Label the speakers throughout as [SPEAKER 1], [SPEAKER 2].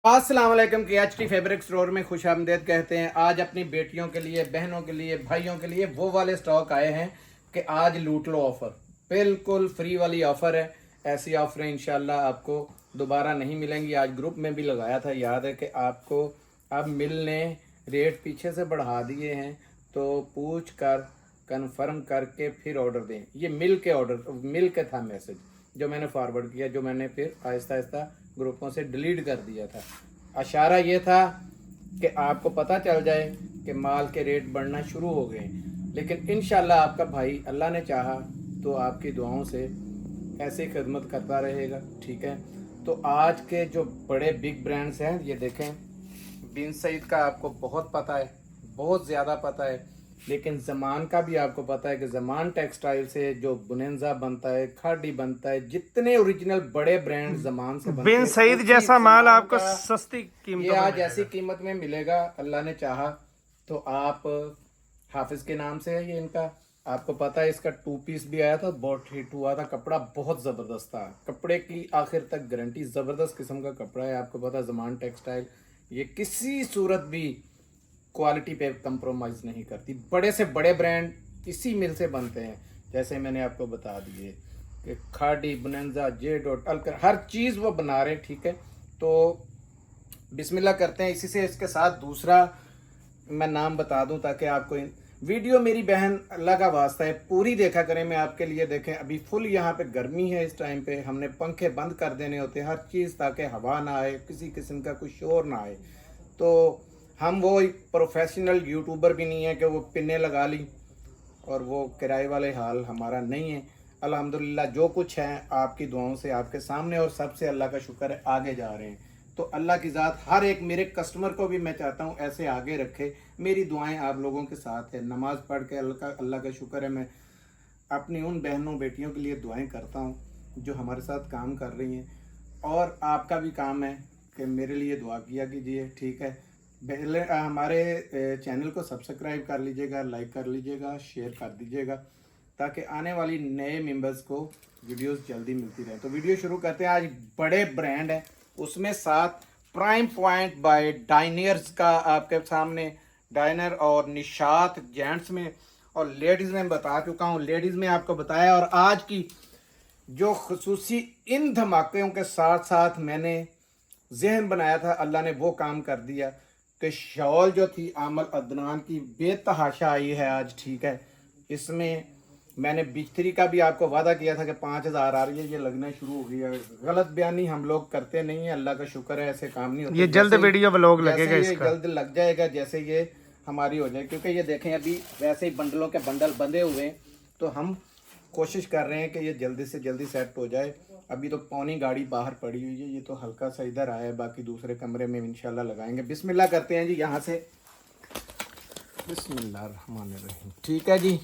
[SPEAKER 1] अस्सलाम वालेकुम KHT fabric store में खुश आमदेद कहते हैं। आज अपनी बेटियों के लिए, बहनों के लिए, भाइयों के लिए वो वाले स्टॉक आए हैं कि आज लूट लो ऑफर। बिल्कुल फ्री वाली ऑफर है। ऐसी ऑफरें इंशाल्लाह आपको दोबारा नहीं मिलेंगी। आज ग्रुप में भी लगाया था, याद है कि आपको अब मिल ने रेट पीछे से बढ़ा दिए हैं, तो पूछ कर कन्फर्म करके फिर ऑर्डर दें। ये मिल के था मैसेज जो मैंने फॉरवर्ड किया, जो मैंने फिर आहिस्ता आहिस्ता ग्रुपों से डिलीट कर दिया था। इशारा ये था कि आपको पता चल जाए कि माल के रेट बढ़ना शुरू हो गए। लेकिन इंशाल्लाह आपका भाई, अल्लाह ने चाहा तो आपकी दुआओं से ऐसे खिदमत करता रहेगा। ठीक है, तो आज के जो बड़े बिग ब्रांड्स हैं, ये देखें, बिन सईद का आपको बहुत पता है, बहुत ज़्यादा पता है। लेकिन ज़मान का भी आपको पता है कि ज़मान टेक्सटाइल से जो बुनेंजा बनता है, खाड़ी बनता है, जितने ओरिजिनल बड़े ब्रांड ज़मान से बनते हैं,
[SPEAKER 2] बिन सईद जैसा माल आपको सस्ती कीमत
[SPEAKER 1] ये आज ऐसी कीमत में मिलेगा। अल्लाह ने चाहा तो आप हाफिज के नाम से है ये इनका, आपको पता है इसका 2 पीस भी आया था, बहुत हिट हुआ था। कपड़ा बहुत ज़बरदस्त था, कपड़े की आखिर तक गारंटी, ज़बरदस्त किस्म का कपड़ा है। आपको पता है ज़मान टेक्सटाइल ये किसी सूरत भी क्वालिटी पे कंप्रोमाइज़ नहीं करती। बड़े से बड़े ब्रांड इसी मिल से बनते हैं, जैसे मैंने आपको बता दिए कि खाड़ी, बुनेंजा, जेड और अलकर, हर चीज़ वो बना रहे हैं। ठीक है, तो बिस्मिल्लाह करते हैं। इसी से इसके साथ दूसरा मैं नाम बता दूं ताकि आपको वीडियो, मेरी बहन अल्लाह का वास्ता है, पूरी देखा करें। मैं आपके लिए, देखें अभी फुल यहाँ पे गर्मी है, इस टाइम पे हमने पंखे बंद कर देने होते हैं, हर चीज़, ताकि हवा ना आए, किसी किस्म का कुछ शोर ना आए। तो हम वो प्रोफेशनल यूट्यूबर भी नहीं है कि वो पिन्ने लगा ली, और वो किराए वाले हाल हमारा नहीं है। अल्हम्दुलिल्लाह जो कुछ है आपकी दुआओं से आपके सामने, और सबसे अल्लाह का शुक्र है आगे जा रहे हैं। तो अल्लाह की ज़ात हर एक मेरे कस्टमर को भी मैं चाहता हूँ ऐसे आगे रखे। मेरी दुआएं आप लोगों के साथ है। नमाज़ पढ़ के अल्लाह का शुक्र है, मैं अपनी उन बहनों बेटियों के लिए दुआएं करता हूँ जो हमारे साथ काम कर रही हैं, और आपका भी काम है कि मेरे लिए दुआ किया कीजिए। ठीक है, पहले हमारे चैनल को सब्सक्राइब कर लीजिएगा, लाइक कर लीजिएगा, शेयर कर दीजिएगा, ताकि आने वाली नए मेंबर्स को वीडियोस जल्दी मिलती रहे। तो वीडियो शुरू करते हैं। आज बड़े ब्रांड है, उसमें साथ प्राइम पॉइंट बाय डाइनर्स का आपके सामने, डाइनर और निशात जेंट्स में, और लेडीज़ में बता चुका हूँ, लेडीज़ में आपको बताया। और आज की जो खसूसी इन धमाकों के साथ साथ मैंने जहन बनाया था, अल्लाह ने वो काम कर दिया कि शॉल जो थी आमल अदनान की बेतहाशा आई है आज। ठीक है, इसमें मैंने बिस्तरी का भी आपको वादा किया था कि 5000 आ रही है, ये लगना शुरू हो गई है। गलत बयानी हम लोग करते नहीं है, अल्लाह का शुक्र है, ऐसे काम नहीं होते।
[SPEAKER 2] ये जल्द वीडियो व्लॉग लगेगा इसका,
[SPEAKER 1] जल्द लग जाएगा जैसे ये हमारी हो जाए, क्योंकि ये देखें अभी वैसे ही बंडलों के बंडल बंधे हुए हैं, तो हम कोशिश कर रहे हैं कि ये जल्दी से जल्दी सेट हो जाए। अभी तो पौनी गाड़ी बाहर पड़ी हुई है, ये तो हल्का सा इधर आया है, बाकी दूसरे कमरे में इंशाल्लाह लगाएंगे। बिस्मिल्लाह करते हैं जी यहाँ से, बिस्मिल्लाहिर्रहमानिर्रहीम। ठीक है जी,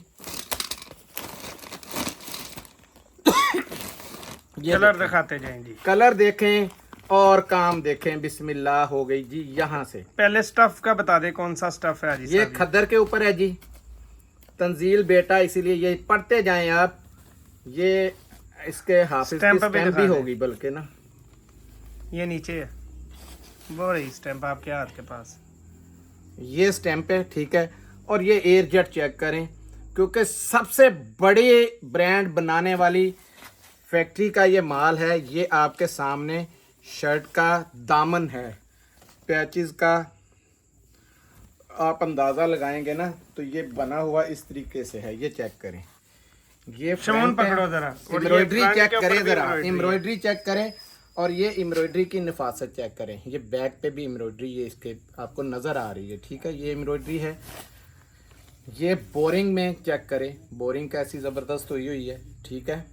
[SPEAKER 1] ये
[SPEAKER 2] कलर दिखाते जाएं जी,
[SPEAKER 1] कलर देखें और काम देखें। बिस्मिल्लाह हो गई जी। यहाँ से
[SPEAKER 2] पहले स्टफ का बता दे, कौन सा स्टफ है जी?
[SPEAKER 1] ये खद्दर के ऊपर है जी, तंजील बेटा, इसीलिए ये पढ़ते जाएं आप। ये इसके हाफिज की स्टैम्प भी होगी, बल्कि ना
[SPEAKER 2] ये नीचे है वो रही स्टैम्प आपके हाथ के पास,
[SPEAKER 1] ये स्टैम्प है। ठीक है, और ये एयर जेट चेक करें, क्योंकि सबसे बड़े ब्रांड बनाने वाली फैक्ट्री का ये माल है। ये आपके सामने शर्ट का दामन है, पैचेस का आप अंदाज़ा लगाएंगे ना, तो ये बना हुआ इस तरीके से है। ये चेक करें, ये
[SPEAKER 2] पकड़ो जरा,
[SPEAKER 1] एम्ब्रॉयडरी चेक करें जरा, एम्ब्रॉयडरी चेक करें, और ये एम्ब्रॉयडरी की नफासत चेक करें। ये बैक पे भी एम्ब्रॉयडरी ये इसके आपको नज़र आ रही है। ठीक है, ये एम्ब्रॉयडरी है। ये बोरिंग में चेक करें, बोरिंग कैसी ज़बरदस्त हुई हुई है। ठीक है,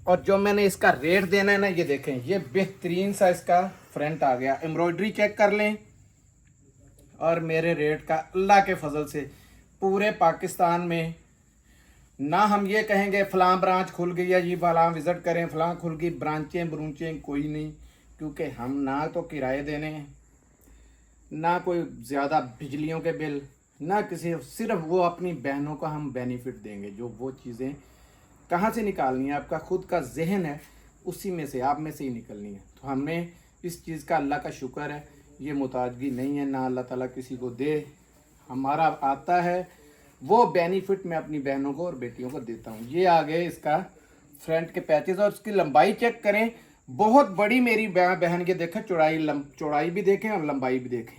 [SPEAKER 1] और जो मैंने इसका रेट देना है ना, ये देखें, ये बेहतरीन सा इसका फ्रंट आ गया। एम्ब्रॉयडरी चेक कर लें, और मेरे रेट का अल्लाह के फजल से पूरे पाकिस्तान में ना हम ये कहेंगे फलां ब्रांच खुल गई है जी, फलां विज़िट करें, फलां खुल गई, ब्रांचें कोई नहीं, क्योंकि हम ना तो किराए देने हैं, ना कोई ज़्यादा बिजलियों के बिल, ना किसी, सिर्फ वो अपनी बहनों को हम बेनिफिट देंगे। जो वो चीज़ें कहाँ से निकालनी है, आपका खुद का जहन है, उसी में से, आप में से ही निकलनी है। तो हमने इस चीज़ का अल्लाह का शुक्र है, ये मुताजगी नहीं है, ना अल्लाह ताला किसी को दे। हमारा आता है वो बेनिफिट मैं अपनी बहनों को और बेटियों को देता हूँ। ये आ गए इसका फ्रंट के पैचेस और इसकी लंबाई चेक करें, बहुत बड़ी मेरी बहन के देखें, चौड़ाई भी देखें और लंबाई भी देखें।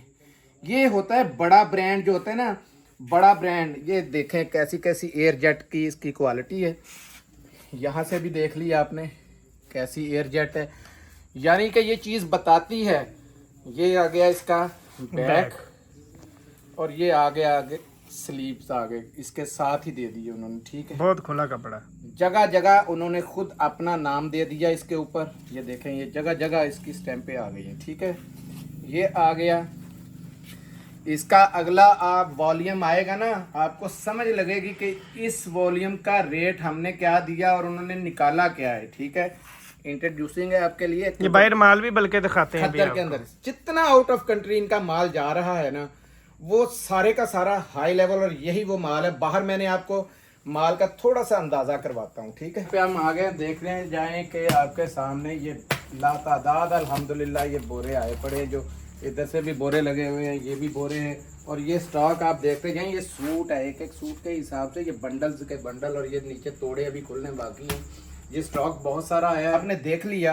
[SPEAKER 1] ये होता है बड़ा ब्रांड जो होता है ना, बड़ा ब्रांड। ये देखें कैसी कैसी एयर जेट की इसकी क्वालिटी है, यहाँ से भी देख लिया आपने कैसी एयर जेट है, यानी कि ये चीज़ बताती है। ये आ गया इसका बैक और ये आगे स्लीव्स आ गए, इसके साथ ही दे दिए उन्होंने, ठीक है।
[SPEAKER 2] बहुत खुला कपड़ा,
[SPEAKER 1] जगह जगह उन्होंने खुद अपना नाम दे दिया इसके ऊपर। ये देखें, ये जगह जगह इसकी स्टैंपें आ गई हैं, ठीक है। ये आ गया इसका अगला। आप वॉल्यूम आएगा ना, आपको समझ लगेगी कि इस वॉल्यूम का रेट हमने क्या दिया और उन्होंने निकाला क्या है, ठीक है। इंट्रोड्यूसिंग है आपके लिए।
[SPEAKER 2] ये बाहर माल भी बल्कि दिखाते हैं
[SPEAKER 1] खद्दर के अंदर जितना आउट ऑफ कंट्री इनका माल जा रहा है ना, वो सारे का सारा हाई लेवल, और यही वो माल है। बाहर मैंने आपको माल का थोड़ा सा अंदाजा करवाता हूँ, ठीक है। पे हम आगे देख रहे हैं जाएं कि आपके सामने ये लातादाद अल्हम्दुलिल्लाह ये बोरे आए पड़े, जो इधर से भी बोरे लगे हुए हैं, ये भी बोरे हैं। और ये स्टॉक आप देखते जाएं, ये सूट है, एक एक सूट के हिसाब से ये बंडल्स के बंडल, और ये नीचे तोड़े अभी खुलने बाकी हैं। ये स्टॉक बहुत सारा आया। आपने देख लिया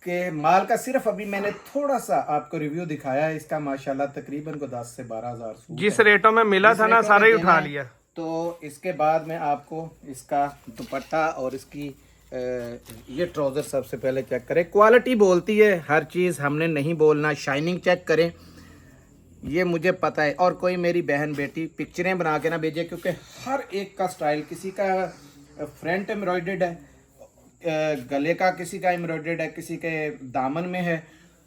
[SPEAKER 1] कि माल का सिर्फ अभी मैंने थोड़ा सा आपको रिव्यू दिखाया है इसका। माशाल्लाह तकरीबन को 10 से 12 हज़ार सूट
[SPEAKER 2] जिस रेटों में मिला था ना, सारा ही उठा लिया।
[SPEAKER 1] तो इसके बाद में आपको इसका दुपट्टा और इसकी ये ट्राउज़र सबसे पहले चेक करें। क्वालिटी बोलती है हर चीज़, हमने नहीं बोलना। शाइनिंग चेक करें, ये मुझे पता है। और कोई मेरी बहन बेटी पिक्चरें बना के ना भेजे, क्योंकि हर एक का स्टाइल, किसी का फ्रंट एम्ब्रॉयडर्ड है, गले का किसी का एम्ब्रॉयडर्ड है, किसी के दामन में है,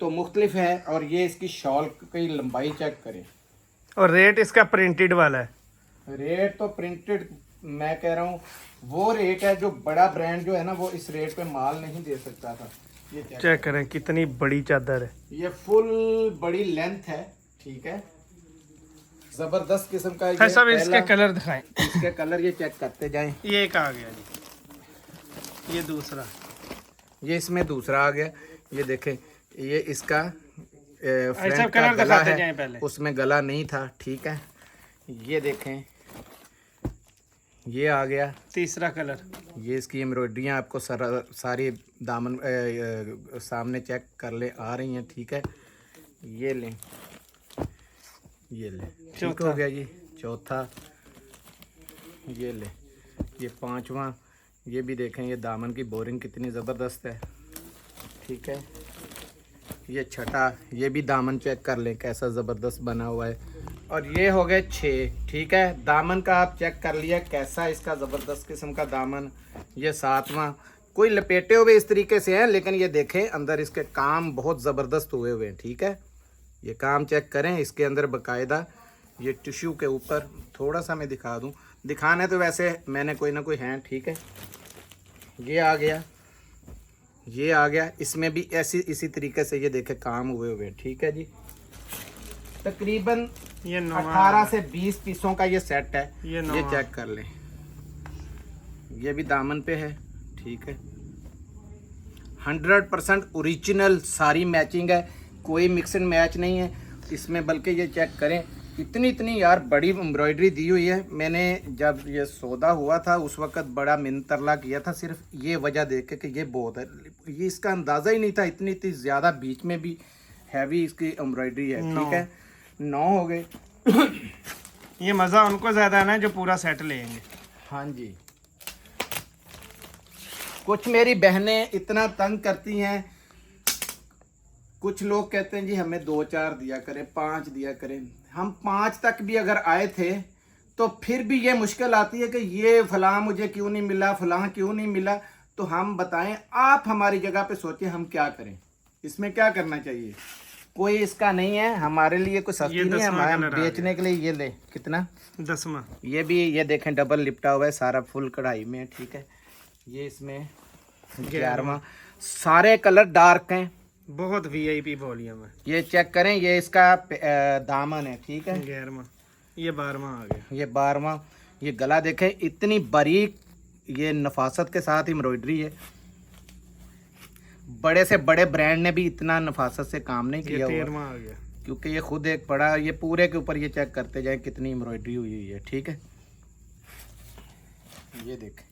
[SPEAKER 1] तो मुख्तलिफ है। और ये इसकी शॉल की लंबाई चेक करें।
[SPEAKER 2] और रेट इसका प्रिंटेड वाला है।
[SPEAKER 1] रेट तो प्रिंटेड, मैं कह रहा हूँ वो रेट है जो बड़ा ब्रांड जो है ना, वो इस रेट पे माल नहीं दे सकता था। ये
[SPEAKER 2] चेक करें कितनी बड़ी चादर है,
[SPEAKER 1] ये फुल बड़ी लेंथ है, ठीक है। जबरदस्त किस्म का ये
[SPEAKER 2] सब इसके कलर दिखाएं।
[SPEAKER 1] इसके कलर ये चेक करते जाएं।
[SPEAKER 2] ये एक आ गया जी, ये दूसरा,
[SPEAKER 1] ये इसमें दूसरा आ गया। ये देखें, ये इसका फ्रंट का
[SPEAKER 2] कलर
[SPEAKER 1] गला
[SPEAKER 2] दिखाते जाएं
[SPEAKER 1] है,
[SPEAKER 2] पहले।
[SPEAKER 1] उसमें गला नहीं था, ठीक है। ये देखें, ये आ गया
[SPEAKER 2] तीसरा कलर। ये
[SPEAKER 1] इसकी एम्ब्रॉयडरियाँ आपको सारी दामन सामने चेक कर ले आ रही हैं, ठीक है। ये लें, ये ले, ठीक हो गया जी। चौथा ये ले, ये पांचवा, ये भी देखें, ये दामन की बोरिंग कितनी ज़बरदस्त है, ठीक है। ये छठा, ये भी दामन चेक कर लें कैसा ज़बरदस्त बना हुआ है। और ये हो गए 6, ठीक है। दामन का आप चेक कर लिया कैसा इसका ज़बरदस्त किस्म का दामन। ये 7वां, कोई लपेटे हुए इस तरीके से हैं, लेकिन ये देखें अंदर इसके काम बहुत ज़बरदस्त हुए हुए हैं, ठीक है। ये काम चेक करें, इसके अंदर बाकायदा ये टिश्यू के ऊपर थोड़ा सा मैं दिखा दूं, दिखाने तो वैसे मैंने कोई ना कोई हैं, ठीक है। ये आ गया, ये आ गया, इसमें भी इसी तरीके से ये देखे काम हुए हुए, ठीक है जी। तकरीबन
[SPEAKER 2] ये
[SPEAKER 1] 18 से 20 पीसों का ये सेट है।
[SPEAKER 2] ये
[SPEAKER 1] चेक कर लें, ये भी दामन पे है, ठीक है। 100% ओरिजिनल, सारी मैचिंग है, कोई मिक्स एंड मैच नहीं है इसमें। बल्कि ये चेक करें, इतनी यार बड़ी एम्ब्रॉयडरी दी हुई है। मैंने जब ये सौदा हुआ था उस वक़्त बड़ा मिन्नतरला किया था, सिर्फ ये वजह देख के कि ये बहुत है, ये इसका अंदाज़ा ही नहीं था। इतनी ज़्यादा बीच में भी हैवी इसकी एम्ब्रॉयडरी है, ठीक है। 9 हो गए।
[SPEAKER 2] ये मज़ा उनको ज़्यादा है ना जो पूरा सेट लेंगे।
[SPEAKER 1] हाँ जी, कुछ मेरी बहनें इतना तंग करती हैं, कुछ लोग कहते हैं जी हमें 2-4 दिया करें, 5 दिया करें। हम 5 तक भी अगर आए थे तो फिर भी ये मुश्किल आती है कि ये फलां मुझे क्यों नहीं मिला, फलां क्यों नहीं मिला। तो हम बताएं, आप हमारी जगह पे सोचें हम क्या करें, इसमें क्या करना चाहिए। कोई इसका नहीं है, हमारे लिए कोई सस्ती नहीं है, हमारे बेचने के लिए। ये ले, कितना
[SPEAKER 2] 10वां,
[SPEAKER 1] ये भी, ये देखें डबल लिपटा हुआ है, सारा फुल कढ़ाई में, ठीक है। ये इसमें 11वां, सारे कलर डार्क हैं,
[SPEAKER 2] बहुत VIP वॉल्यूम है।
[SPEAKER 1] ये चेक करें, ये इसका दामन है, ठीक है।
[SPEAKER 2] 11वां, ये 12वां आ गया,
[SPEAKER 1] ये 12वां। ये गला देखें, इतनी बारीक ये नफासत के साथ एम्ब्रॉयडरी है। बड़े से बड़े ब्रांड ने भी इतना नफासत से काम नहीं
[SPEAKER 2] ये
[SPEAKER 1] किया हुआ,
[SPEAKER 2] 13वां आ गया।
[SPEAKER 1] क्योंकि ये खुद एक बड़ा, ये पूरे के ऊपर ये चेक करते जाए कितनी एम्ब्रॉयडरी हुई हुई है। ठीक है, ये देखें,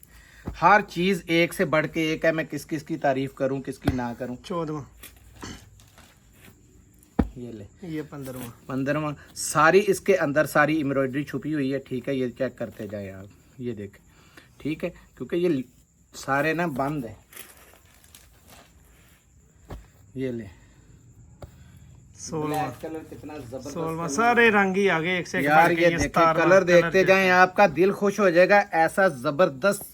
[SPEAKER 1] हर चीज़ एक से बढ़ के एक है। मैं किस किस की तारीफ करूं, किसकी ना करूं।
[SPEAKER 2] 14वां,
[SPEAKER 1] ये ले,
[SPEAKER 2] ये 15वां,
[SPEAKER 1] 15वां। सारी इसके अंदर सारी एम्ब्रॉयडरी छुपी हुई है। ठीक है, ये चेक करते जाए आप, ये देखें। ठीक है, क्योंकि ये सारे ना बंद है। ये ले,
[SPEAKER 2] 16वां,
[SPEAKER 1] ब्लैक कलर कितना जबरदस्त
[SPEAKER 2] 16वां,
[SPEAKER 1] कलर
[SPEAKER 2] सारे रंग ही आगे एक से एक
[SPEAKER 1] यार।
[SPEAKER 2] बढ़ के।
[SPEAKER 1] ये देखें,
[SPEAKER 2] 17वां
[SPEAKER 1] कलर देखते
[SPEAKER 2] के
[SPEAKER 1] जाएं, आपका दिल खुश हो जाएगा। ऐसा जबरदस्त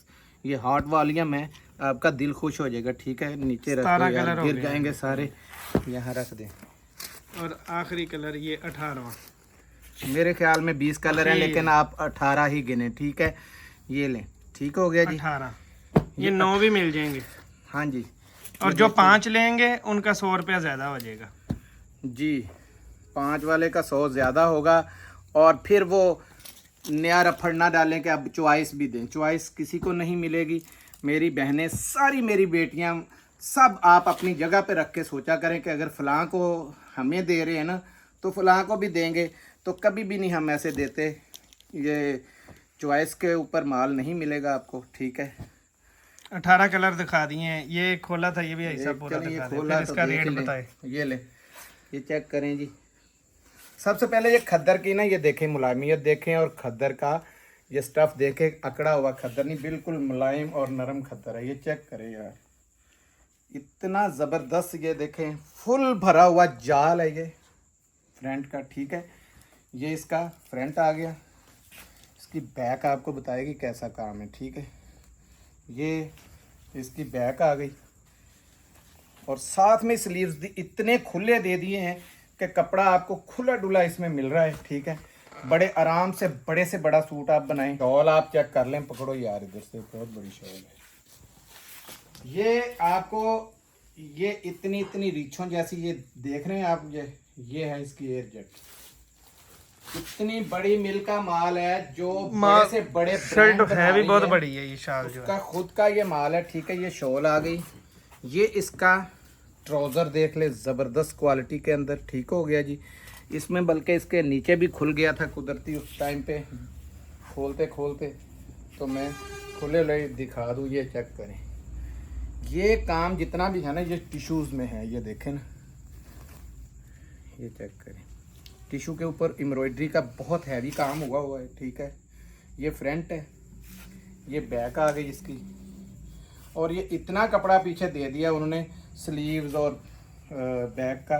[SPEAKER 1] ये हॉट वॉल्यूम है, आपका दिल खुश हो जाएगा। ठीक है, नीचे रख
[SPEAKER 2] 17
[SPEAKER 1] दो यार,
[SPEAKER 2] कलर हो
[SPEAKER 1] गिर
[SPEAKER 2] गए
[SPEAKER 1] जाएंगे सारे, यहाँ रख दें।
[SPEAKER 2] और आखिरी कलर ये 18वां।
[SPEAKER 1] मेरे ख्याल में 20 कलर हैं,
[SPEAKER 2] ये-
[SPEAKER 1] लेकिन आप 18 ही गिने। ठीक है, ये लें। ठीक हो गया जी।
[SPEAKER 2] 18, ये 9 भी मिल जाएंगे।
[SPEAKER 1] हाँ जी,
[SPEAKER 2] और जो 5 लेंगे उनका 100 रुपया ज़्यादा हो जाएगा
[SPEAKER 1] जी। 5 वाले का 100 ज़्यादा होगा। और फिर वो नया रफड़ ना डालें कि अब चॉइस भी दें। चॉइस किसी को नहीं मिलेगी। मेरी बहनें, सारी मेरी बेटियां, सब आप अपनी जगह पे रख के सोचा करें कि अगर फ़लाँ को हमें दे रहे हैं ना, तो फ़लाँ को भी देंगे। तो कभी भी नहीं हम ऐसे देते। ये चॉइस के ऊपर माल नहीं मिलेगा आपको। ठीक है,
[SPEAKER 2] 18 कलर दिखा दिए हैं। ये खोला था, ये भी ऐसा पूरा
[SPEAKER 1] चलिए,
[SPEAKER 2] दिखा
[SPEAKER 1] ये
[SPEAKER 2] दें।
[SPEAKER 1] खोला
[SPEAKER 2] फिर
[SPEAKER 1] तो
[SPEAKER 2] इसका
[SPEAKER 1] देख
[SPEAKER 2] रेट
[SPEAKER 1] लें।
[SPEAKER 2] बताए।
[SPEAKER 1] ये ले, ये चेक करें जी। सबसे पहले ये खद्दर की ना, ये देखें मुलायमियत देखें, और खद्दर का ये स्टफ़ देखें। अकड़ा हुआ खद्दर नहीं, बिल्कुल मुलायम और नरम खद्दर है। ये चेक करें यार, इतना ज़बरदस्त। ये देखें, फुल भरा हुआ जाल है ये फ्रंट का। ठीक है, ये इसका फ्रंट आ गया। इसकी बैक आपको बताएगी कैसा काम है। ठीक है, ये इसकी बैक आ गई, और साथ में स्लीव्स इतने खुले दे दिए हैं कि कपड़ा आपको खुला डुला इसमें मिल रहा है। ठीक है, बड़े आराम से बड़े से बड़ा सूट आप बनाएं। शॉल आप चेक कर लें, पकड़ो यार, इधर से बहुत बड़ी शॉल है ये। आपको ये इतनी इतनी रीछों जैसी, ये देख रहे हैं आप, ये है इसकी एयर जेट। इतनी बड़ी मिल का माल है, जो बड़े से बड़े
[SPEAKER 2] शर्ट
[SPEAKER 1] ब्रांड बना
[SPEAKER 2] है भी
[SPEAKER 1] रही
[SPEAKER 2] बहुत
[SPEAKER 1] है,
[SPEAKER 2] बड़ी है ये शाल जो है।
[SPEAKER 1] उसका खुद का ये माल है। ठीक है, ये शॉल आ गई। ये इसका ट्राउज़र देख ले, ज़बरदस्त क्वालिटी के अंदर। ठीक हो गया जी। इसमें बल्कि इसके नीचे भी खुल गया था कुदरती उस टाइम पे, खोलते खोलते। तो मैं खुले ले दिखा दूँ, ये चेक करें। ये काम जितना भी है ना, ये टिश्यूज़ में है। ये देखें ना, ये चेक करें। टिश्यू के ऊपर एम्ब्रॉयडरी का बहुत हैवी काम हुआ है। ठीक है, ये फ्रंट है, ये बैक आ गई इसकी। और ये इतना कपड़ा पीछे दे दिया उन्होंने, स्लीव्स और बैक का,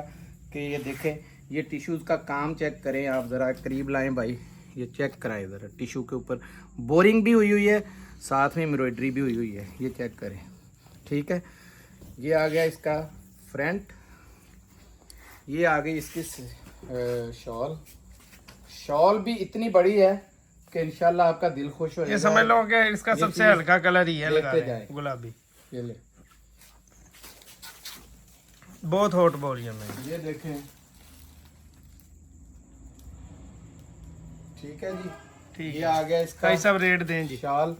[SPEAKER 1] कि ये देखें। ये टिश्यूज़ का काम चेक करें आप, ज़रा करीब लाएं भाई, ये चेक कराएं ज़रा। टिश्यू के ऊपर बोरिंग भी हुई है, साथ में एम्ब्रॉयडरी भी हुई है। ये चेक करें। ठीक है, ये आ गया इसका फ्रंट। ये आ गई इसकी शॉल भी इतनी बड़ी है कि इंशाल्लाह आपका दिल खुश हो जाएगा।
[SPEAKER 2] ये समझ लो कि इसका
[SPEAKER 1] ये
[SPEAKER 2] सबसे
[SPEAKER 1] चीज़
[SPEAKER 2] हल्का कलर ही है, लगा
[SPEAKER 1] देखते
[SPEAKER 2] रहे हैं,
[SPEAKER 1] जाएं।
[SPEAKER 2] गुलाबी।
[SPEAKER 1] ये ले,
[SPEAKER 2] बहुत हॉट वॉल्यूम है।
[SPEAKER 1] ये देखें। ठीक है जी,
[SPEAKER 2] ठीक
[SPEAKER 1] ये
[SPEAKER 2] है,
[SPEAKER 1] आ गया इसका
[SPEAKER 2] कई सब रेट दें जी।
[SPEAKER 1] शाल।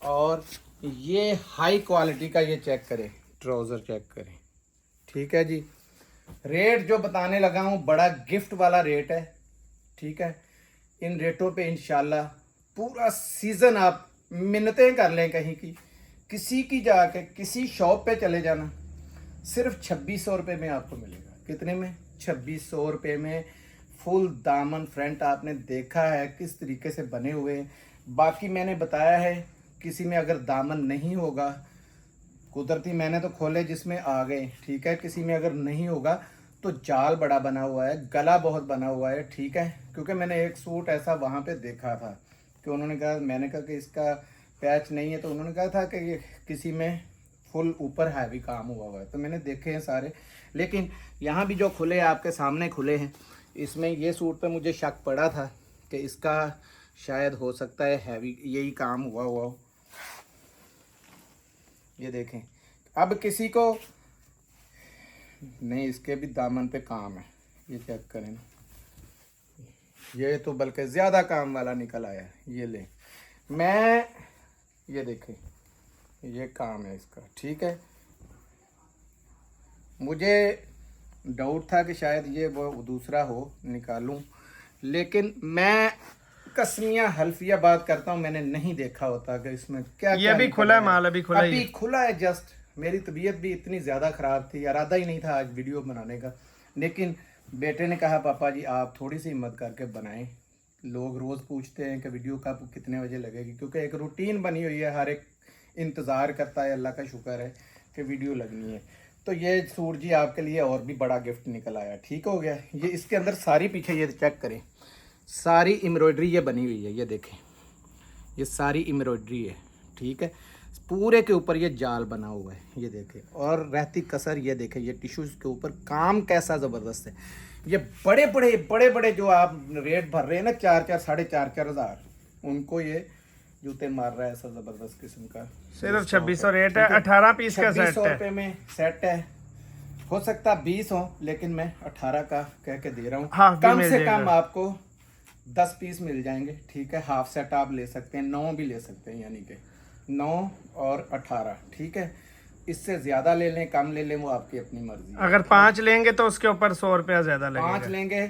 [SPEAKER 1] और ये हाई क्वालिटी का, ये चेक करें, ट्राउज़र चेक करें। ठीक है जी, रेट जो बताने लगा हूँ बड़ा गिफ्ट वाला रेट है। ठीक है, इन रेटों पे इंशाल्लाह पूरा सीज़न आप मिन्नतें कर लें कहीं की, किसी की जाके किसी शॉप पे चले जाना, सिर्फ 2600 रुपये में आपको मिलेगा। कितने में? 2600 रुपये में फुल दामन फ्रंट। आपने देखा है किस तरीके से बने हुए हैं। बाकी मैंने बताया है, किसी में अगर दामन नहीं होगा, कुदरती मैंने तो खोले जिसमें आ गए। ठीक है, किसी में अगर नहीं होगा तो जाल बड़ा बना हुआ है, गला बहुत बना हुआ है। ठीक है, क्योंकि मैंने एक सूट ऐसा वहाँ पे देखा था कि उन्होंने कहा, मैंने कहा कि इसका पैच नहीं है, तो उन्होंने कहा था कि ये किसी में फुल ऊपर हैवी काम हुआ है। तो मैंने देखे हैं सारे, लेकिन यहाँ भी जो खुले आपके सामने खुले हैं, इसमें ये सूट पे मुझे शक पड़ा था कि इसका शायद हो सकता है हैवी यही काम हुआ हो। ये देखें, अब किसी को नहीं, इसके भी दामन पे काम है। ये चेक करें ना, ये तो बल्कि ज़्यादा काम वाला निकल आया। ये ले, मैं ये देखें, ये काम है इसका। ठीक है, मुझे डाउट था कि शायद ये वो दूसरा हो, निकालूं, लेकिन मैं कसमिया हल्फिया बात करता हूं, मैंने नहीं देखा होता कि इसमें क्या
[SPEAKER 2] ये
[SPEAKER 1] क्या
[SPEAKER 2] अभी
[SPEAKER 1] निकल
[SPEAKER 2] खुला है
[SPEAKER 1] रहा
[SPEAKER 2] माल, अभी खुला ही
[SPEAKER 1] अभी
[SPEAKER 2] है।
[SPEAKER 1] खुला है जस्ट। मेरी तबीयत भी इतनी ज़्यादा ख़राब थी, इरादा ही नहीं था आज वीडियो बनाने का, लेकिन बेटे ने कहा पापा जी आप थोड़ी सी हिम्मत करके बनाएं। लोग रोज़ पूछते हैं कि वीडियो कब कितने बजे लगेगी, क्योंकि एक रूटीन बनी हुई है, हर एक इंतज़ार करता है, अल्लाह का शुक्र है कि वीडियो लगनी है। तो ये सूट जी आपके लिए और भी बड़ा गिफ्ट निकल आया, ठीक हो गया। ये इसके अंदर सारी, पीछे ये चेक करें, सारी एम्ब्रॉयडरी ये बनी हुई है, ये देखें, ये सारी एम्ब्रॉयडरी है, ठीक है। पूरे के ऊपर ये जाल बना हुआ है, ये देखें, और रहती कसर ये देखें, ये टिश्यूज़ के ऊपर काम कैसा ज़बरदस्त है। ये बड़े बड़े जो आप रेट भर रहे हैं ना, 4-4 4.5 हज़ार, उनको ये जूते मार रहा है, ऐसा ज़बरदस्त किस्म का।
[SPEAKER 2] सिर्फ 2600 रेट है, 18 पीस का सेट
[SPEAKER 1] 2600
[SPEAKER 2] है।
[SPEAKER 1] रुपये में सेट है। हो सकता 20 हो, लेकिन मैं 18 का कह के दे रहा हूँ।
[SPEAKER 2] हाफ भी
[SPEAKER 1] कम
[SPEAKER 2] मिल
[SPEAKER 1] से
[SPEAKER 2] जाएगा।
[SPEAKER 1] कम आपको 10 पीस मिल जाएंगे, ठीक है। हाफ सेट आप ले सकते हैं, 9 भी ले सकते हैं, यानी कि 9 और 18, ठीक है। इससे ज़्यादा ले लें, कम ले लें, वो आपकी अपनी मर्जी है।
[SPEAKER 2] अगर 5 लेंगे तो उसके ऊपर 100 रुपया ज्यादा
[SPEAKER 1] 5
[SPEAKER 2] लगेगा।
[SPEAKER 1] लेंगे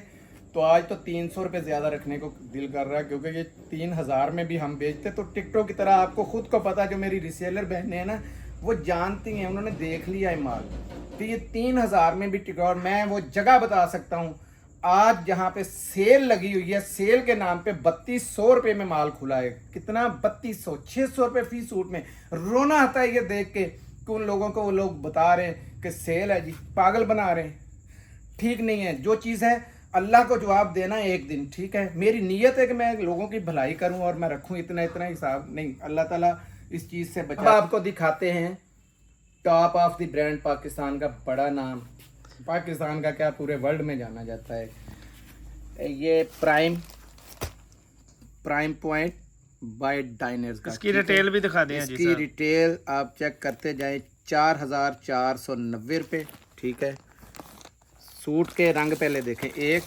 [SPEAKER 1] तो आज तो 300 रुपये ज़्यादा रखने को दिल कर रहा है, क्योंकि ये 3000 में भी हम बेचते तो टिकटॉक की तरह। आपको खुद को पता, जो मेरी रिसेलर बहनें हैं ना, वो जानती हैं, उन्होंने देख लिया है माल, तो ये 3000 में भी टिकटॉक। और मैं वो जगह बता सकता हूँ आज जहाँ पे सेल लगी हुई है, सेल के नाम पे 3200 रुपये में माल खुला है। कितना? 3200, 600 रुपये फी सूट में। रोना आता है ये देख के कि उन लोगों को वो लोग बता रहे हैं कि सेल है जी, पागल बना रहे हैं। ठीक नहीं है। जो चीज़ है अल्लाह को जवाब देना है एक दिन, ठीक है। मेरी नीयत है कि मैं लोगों की भलाई करूं और मैं रखूं इतना हिसाब नहीं, अल्लाह ताला इस चीज़ से बचा। अब आपको दिखाते हैं top of the brand, Pakistan का बड़ा नाम, पाकिस्तान का क्या पूरे वर्ल्ड में जाना जाता है। ये प्राइम पॉइंट बाय डाइनर्स का।
[SPEAKER 2] इसकी डिटेल भी दिखा दें जी
[SPEAKER 1] इसकी
[SPEAKER 2] सर।
[SPEAKER 1] डिटेल आप चेक करते जाएं, 4490 रुपये, ठीक है। सूट के रंग पहले देखें, एक,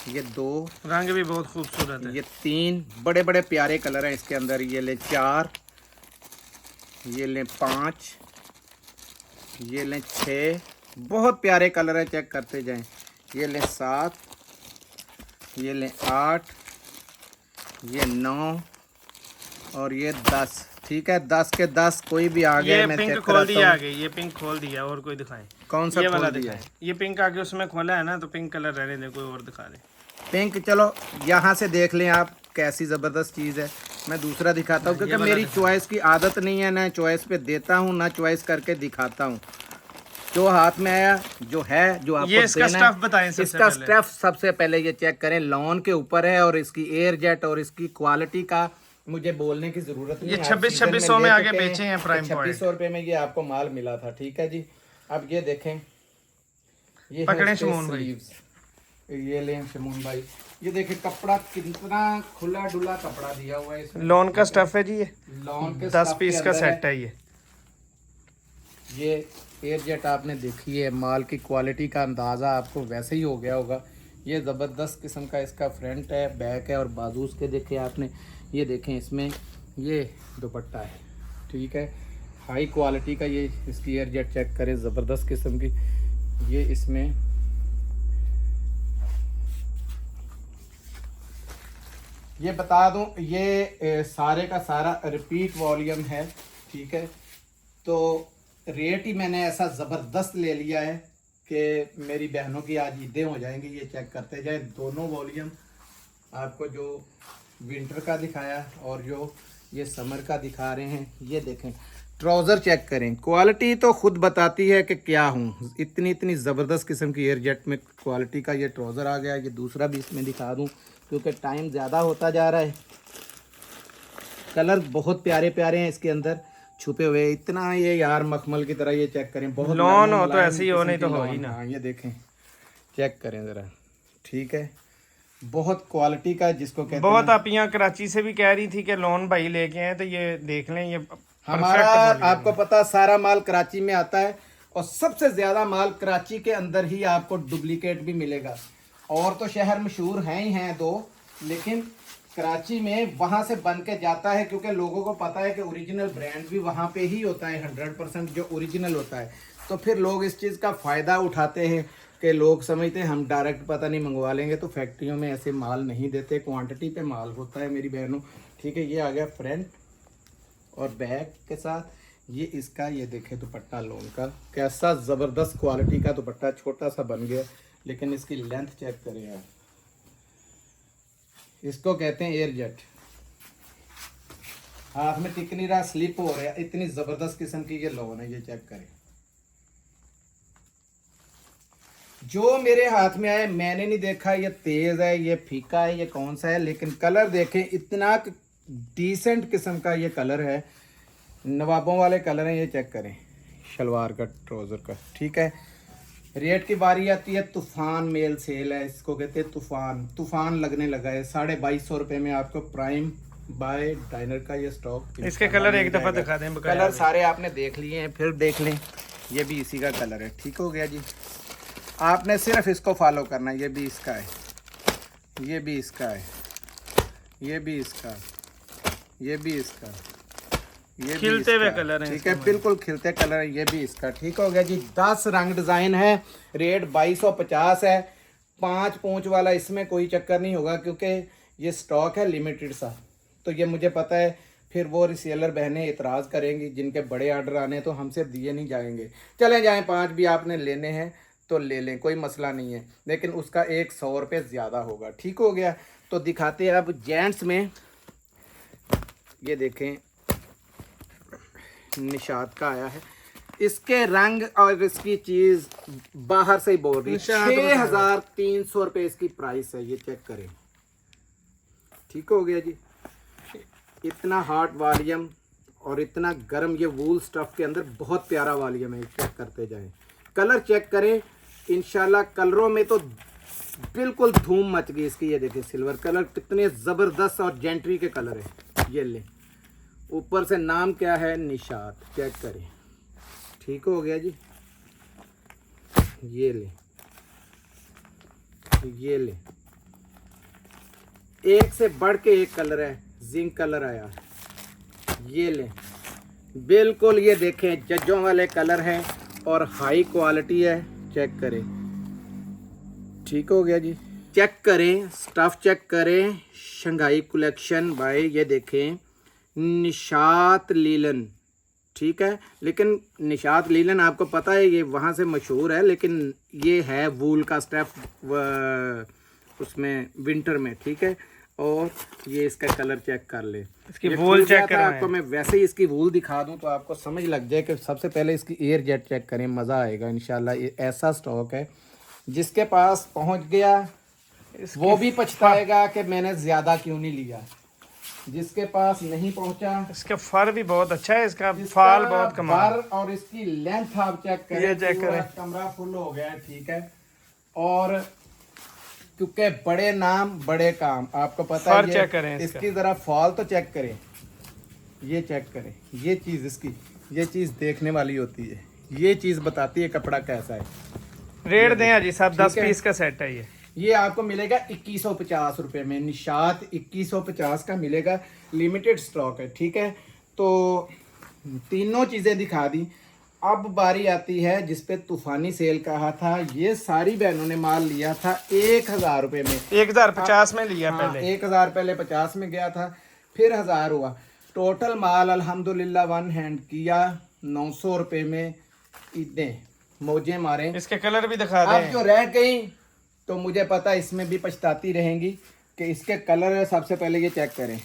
[SPEAKER 1] ये 2,
[SPEAKER 2] रंग भी बहुत खूबसूरत है।
[SPEAKER 1] ये 3 बड़े बड़े प्यारे कलर हैं इसके अंदर। ये ले 4, ये ले 5, ये ले 6, बहुत प्यारे कलर है, चेक करते जाएं। ये ले 7, ये ले 8, ये 9 और ये 10, ठीक है। 10 के 10 कोई भी आ गया।
[SPEAKER 2] ये
[SPEAKER 1] मैं
[SPEAKER 2] पिंक
[SPEAKER 1] चेक
[SPEAKER 2] खोल दिया
[SPEAKER 1] कराता
[SPEAKER 2] आगे, ये पिंक खोल दिया, और कोई दिखाएं।
[SPEAKER 1] कौन सा
[SPEAKER 2] ये वाला
[SPEAKER 1] खोल दिया?
[SPEAKER 2] दिखाएं। ये पिंक आगे उसमें खोला है ना, तो पिंक कलर रहने दे, कोई और दिखा दे।
[SPEAKER 1] पिंक, चलो यहाँ से देख लें आप कैसी ज़बरदस्त चीज़ है। मैं दूसरा दिखाता हूँ, क्योंकि मेरी चॉइस की आदत नहीं है, ना चॉइस पे देता हूँ ना चॉइस करके दिखाता हूँ। जो हाथ में आया, जो है, जो आपको
[SPEAKER 2] ये इसका
[SPEAKER 1] देना है,
[SPEAKER 2] स्टफ बताएं सबसे
[SPEAKER 1] इसका
[SPEAKER 2] पहले।
[SPEAKER 1] स्टफ सबसे पहले ये चेक करें, लॉन के ऊपर है, और इसकी एयर जेट और इसकी क्वालिटी का मुझे बोलने की ज़रूरत नहीं
[SPEAKER 2] ये
[SPEAKER 1] है।
[SPEAKER 2] 2600 में आगे बेचे हैं प्राइम पॉइंट।
[SPEAKER 1] 2600 रुपये में ये आपको माल मिला था, ठीक है जी। अब ये देखें, ये
[SPEAKER 2] पकड़ें
[SPEAKER 1] है
[SPEAKER 2] शमून भाई।
[SPEAKER 1] स्लीव्स। ये लें शमून भाई, ये देखें कपड़ा कितना खुला डुला कपड़ा दिया हुआ है इसमें।
[SPEAKER 2] लॉन का स्टफ है जी, ये
[SPEAKER 1] लॉन के
[SPEAKER 2] 10
[SPEAKER 1] स्टफ
[SPEAKER 2] पीस
[SPEAKER 1] के
[SPEAKER 2] का
[SPEAKER 1] अंदर
[SPEAKER 2] सेट है ये।
[SPEAKER 1] ये एयर जेट आपने देखी है, माल की क्वालिटी का अंदाज़ा आपको वैसे ही हो गया होगा। ये ज़बरदस्त किस्म का इसका फ्रंट है, बैक है, और बाजू के देखे आपने, ये देखें इसमें ये दुपट्टा है, ठीक है। हाई क्वालिटी का ये इसकी एयर जेट चेक करें, ज़बरदस्त किस्म की। ये इसमें ये बता दूं, ये सारे का सारा रिपीट वॉल्यूम है, ठीक है। तो रेट ही मैंने ऐसा ज़बरदस्त ले लिया है कि मेरी बहनों की आज ईदें हो जाएंगी। ये चेक करते जाए, दोनों वॉल्यूम आपको जो विंटर का दिखाया और जो ये समर का दिखा रहे हैं। ये देखें, ट्राउज़र चेक करें, क्वालिटी तो खुद बताती है कि क्या हूँ। इतनी ज़बरदस्त किस्म की एयर जेट में क्वालिटी का ये ट्राउज़र आ गया। ये दूसरा भी इसमें दिखा दूँ, क्योंकि टाइम ज़्यादा होता जा रहा है। कलर बहुत प्यारे प्यारे हैं इसके अंदर छुपे हुए, इतना ये यार मखमल की तरह। ये चेक करें, बहुत
[SPEAKER 2] लॉन
[SPEAKER 1] नरम
[SPEAKER 2] हो तो
[SPEAKER 1] मुलायम
[SPEAKER 2] ऐसे ही हो,
[SPEAKER 1] किस्म
[SPEAKER 2] नहीं तो
[SPEAKER 1] की
[SPEAKER 2] हो
[SPEAKER 1] लॉन।
[SPEAKER 2] ही ना।
[SPEAKER 1] हाँ, ये देखें, चेक करें ज़रा, ठीक है। बहुत क्वालिटी का, जिसको कहते हैं।
[SPEAKER 2] बहुत आप यहाँ कराची से भी कह रही थी कि लोन भाई लेके आए, तो ये देख लें, ये
[SPEAKER 1] हमारा
[SPEAKER 2] perfect volume
[SPEAKER 1] आपको पता सारा माल कराची में आता है, और सबसे ज़्यादा माल कराची के अंदर ही आपको डुप्लीकेट भी मिलेगा। और तो शहर मशहूर हैं ही हैं 2, लेकिन कराची में वहाँ से बन के जाता है, क्योंकि लोगों को पता है कि ओरिजिनल ब्रांड भी वहाँ पे ही होता है, 100% जो ओरिजिनल होता है। तो फिर लोग इस चीज़ का फ़ायदा उठाते हैं कि लोग समझते हैं हम डायरेक्ट पता नहीं मंगवा लेंगे, तो फैक्ट्रियों में ऐसे माल नहीं देते, क्वांटिटी पे माल होता है मेरी बहनों। ठीक है, ये आ गया फ्रंट और बैक के साथ। ये इसका ये देखे दुपट्टा लोन का, कैसा ज़बरदस्त क्वालिटी का दुपट्टा, छोटा सा बन गया, लेकिन इसकी लेंथ चेक करें यार। इसको कहते हैं एयर जेट, हाथ में टिक नहीं रहा, स्लिप हो रहा है, इतनी ज़बरदस्त किस्म की ये लोन है। ये चेक करें, जो मेरे हाथ में आए मैंने नहीं देखा ये तेज़ है, ये फीका है, ये कौन सा है, लेकिन कलर देखें, इतना डिसेंट किस्म का ये कलर है, नवाबों वाले कलर हैं। ये चेक करें, शलवार का, ट्राउज़र का। ठीक है, रेट की बारी आती है, तूफ़ान मेल सेल है, इसको कहते हैं तूफ़ान लगने लगा है। 2250 रुपये में आपको प्राइम बाय डाइनर का ये स्टॉक।
[SPEAKER 2] इसके कलर एक दफ़ा दिखा दें,
[SPEAKER 1] कलर सारे आपने देख लिए हैं, फिर देख लें, ये भी इसी का कलर है। ठीक हो गया जी, आपने सिर्फ इसको फॉलो करना है। ये भी इसका है, ये भी इसका है, ये भी इसका, ये भी इसका, ये
[SPEAKER 2] खिलते हुए कलर हैं।
[SPEAKER 1] ठीक है, बिल्कुल खिलते कलर है। ये भी इसका। ठीक हो गया जी, 10 रंग डिज़ाइन है, रेट 2250 है। 5 पूंछ वाला इसमें कोई चक्कर नहीं होगा, क्योंकि ये स्टॉक है लिमिटेड सा, तो ये मुझे पता है फिर वो रिसेलर बहनें इतराज़ करेंगी, जिनके बड़े ऑर्डर आने हैं तो हमसे दिए नहीं जाएंगे। चले जाएँ, 5 भी आपने लेने हैं तो ले लें, कोई मसला नहीं है, लेकिन उसका 100 रुपये ज़्यादा होगा। ठीक हो गया, तो दिखाते हैं अब जेंट्स में। ये देखें, निशात का आया है, इसके रंग और इसकी चीज़ बाहर से ही बोल रही है। 6300 रुपये इसकी प्राइस है। ये चेक करें, ठीक हो गया जी। इतना हॉट वॉल्यूम और इतना गर्म, ये वूल स्टफ के अंदर बहुत प्यारा वॉल्यूम है। चेक करते जाएं, कलर चेक करें, इंशाल्लाह कलरों में तो बिल्कुल धूम मच गई इसकी। ये देखिए सिल्वर कलर, कितने ज़बरदस्त और जेंट्री के कलर है। ये ले, ऊपर से नाम क्या है, निशात। चेक करें, ठीक हो गया जी। ये ले, ये ले, एक से बढ़ के एक कलर है, जिंक कलर आया। ये ले, बिल्कुल ये देखें जज्जों वाले कलर हैं और हाई क्वालिटी है। चेक करें, ठीक हो गया जी। चेक करें, स्टफ चेक करें, शंघाई कलेक्शन भाई। ये देखें, निशात लीलन। ठीक है, लेकिन निशात लीलन आपको पता है ये वहाँ से मशहूर है, लेकिन ये है वूल का स्टफ उसमें विंटर में। ठीक है, और ये इसका कलर चेक कर ले,
[SPEAKER 2] इसकी वूल चेक करें।
[SPEAKER 1] आपको मैं वैसे ही इसकी वूल दिखा दूं तो आपको समझ लग जाए कि सबसे पहले इसकी एयर जेट चेक करें, मज़ा आएगा इंशाल्लाह। ये ऐसा स्टॉक है, जिसके पास पहुंच गया वो भी पछताएगा कि मैंने ज़्यादा क्यों नहीं लिया, जिसके पास नहीं पहुंचा।
[SPEAKER 2] इसका फर भी बहुत अच्छा है, इसका फाल बहुत कमाल।
[SPEAKER 1] और इसकी लेंथ आप चेक करें,
[SPEAKER 2] ये चेक करें,
[SPEAKER 1] कमरा फुल हो गया है। ठीक है, और क्योंकि बड़े नाम बड़े काम, आपको पता है।
[SPEAKER 2] चेक करें
[SPEAKER 1] इसकी जरा फॉल तो चेक करें, ये चेक करें, ये चीज़ इसकी, ये चीज़ देखने वाली होती है, ये चीज़ बताती है कपड़ा कैसा है।
[SPEAKER 2] रेट दें जी साहब, 10 पीस का सेट है।
[SPEAKER 1] ये आपको मिलेगा 2150 रुपये में, निशात 2150 का मिलेगा, लिमिटेड स्टॉक है। ठीक है, तो तीनों चीज़ें दिखा दी। अब बारी आती है जिसपे तूफानी सेल कहा था, ये सारी बहनों ने माल लिया था 1000 रुपये में।
[SPEAKER 2] 1050 में लिया।
[SPEAKER 1] हाँ,
[SPEAKER 2] पहले
[SPEAKER 1] 1000 पहले 50 में गया था, फिर 1000 हुआ। टोटल माल अल्हम्दुलिल्लाह वन हैंड किया 900 रुपये में। इतने मौजे मारे।
[SPEAKER 2] इसके कलर भी दिखा दें।
[SPEAKER 1] अब जो रह गई तो मुझे पता है इसमें भी पछताती रहेंगी कि इसके कलर सबसे पहले ये चेक करें।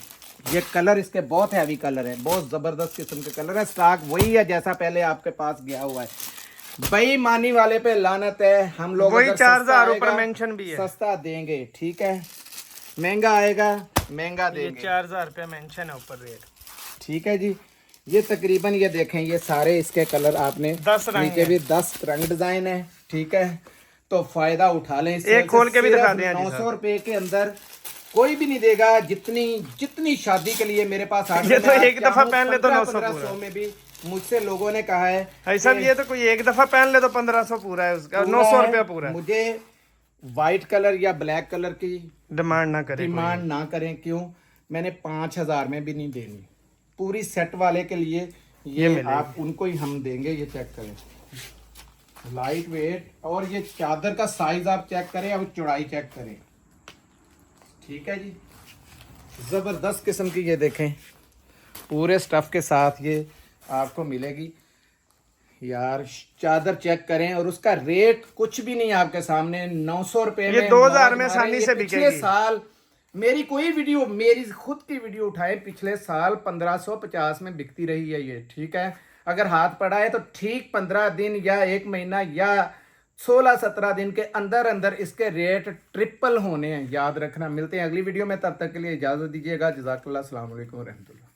[SPEAKER 1] ये कलर इसके बहुत हैवी कलर है, बहुत ज़बरदस्त किस्म के कलर है। स्टॉक वही है जैसा पहले आपके पास गया हुआ है। बेईमानी वाले पे लानत है। हम लोग
[SPEAKER 2] वही 4000 ऊपर मेंशन भी है,
[SPEAKER 1] सस्ता देंगे। ठीक है, महंगा आएगा महंगा देंगे।
[SPEAKER 2] 4000 रुपये मेंशन है ऊपर रेट।
[SPEAKER 1] ठीक है जी, ये तकरीबन ये देखें, ये सारे इसके कलर आपने
[SPEAKER 2] 10 रंग
[SPEAKER 1] नीचे भी 10 रंग डिजाइन है। ठीक है, तो फायदा उठा लें।
[SPEAKER 2] एक खोल के भी दिखा दें।
[SPEAKER 1] 900 रुपए के अंदर कोई भी नहीं देगा। जितनी शादी के लिए मेरे पास
[SPEAKER 2] ये तो एक दफा पहन ले तो
[SPEAKER 1] 900 में भी मुझसे लोगों ने कहा है
[SPEAKER 2] भाई साहब, ये तो कोई एक दफा पहन ले तो 1500 पूरा है उसका, 900 रुपया पूरा है।
[SPEAKER 1] मुझे व्हाइट कलर या ब्लैक कलर की
[SPEAKER 2] डिमांड ना करें,
[SPEAKER 1] डिमांड ना करें। क्यों? मैंने 5000 में भी नहीं देनी। पूरी सेट वाले के लिए ये आप उनको ही हम देंगे। ये चेक करें, लाइट वेट। और ये चादर का साइज आप चेक करें, अब चौड़ाई चेक करें। ठीक है जी, जबरदस्त किस्म की ये देखें पूरे स्टफ के साथ ये आपको मिलेगी यार। चादर चेक करें और उसका रेट कुछ भी नहीं आपके सामने, 900 रुपए
[SPEAKER 2] ये
[SPEAKER 1] में
[SPEAKER 2] 2000
[SPEAKER 1] मौज
[SPEAKER 2] में
[SPEAKER 1] मारे।
[SPEAKER 2] आसानी
[SPEAKER 1] ये
[SPEAKER 2] से
[SPEAKER 1] पिछले
[SPEAKER 2] बिकेगी।
[SPEAKER 1] साल मेरी कोई वीडियो, मेरी खुद की वीडियो उठाए, पिछले साल 1550 में बिकती रही है ये। ठीक है, अगर हाथ पड़ा है तो ठीक 15 दिन या 1 महीना या 16-17 दिन के अंदर अंदर इसके रेट ट्रिपल होने हैं, याद रखना। मिलते हैं अगली वीडियो में, तब तक के लिए इजाजत दीजिएगा। जज़ाकल्लाह, अस्सलाम वालेकुम रहमतुल्लाह।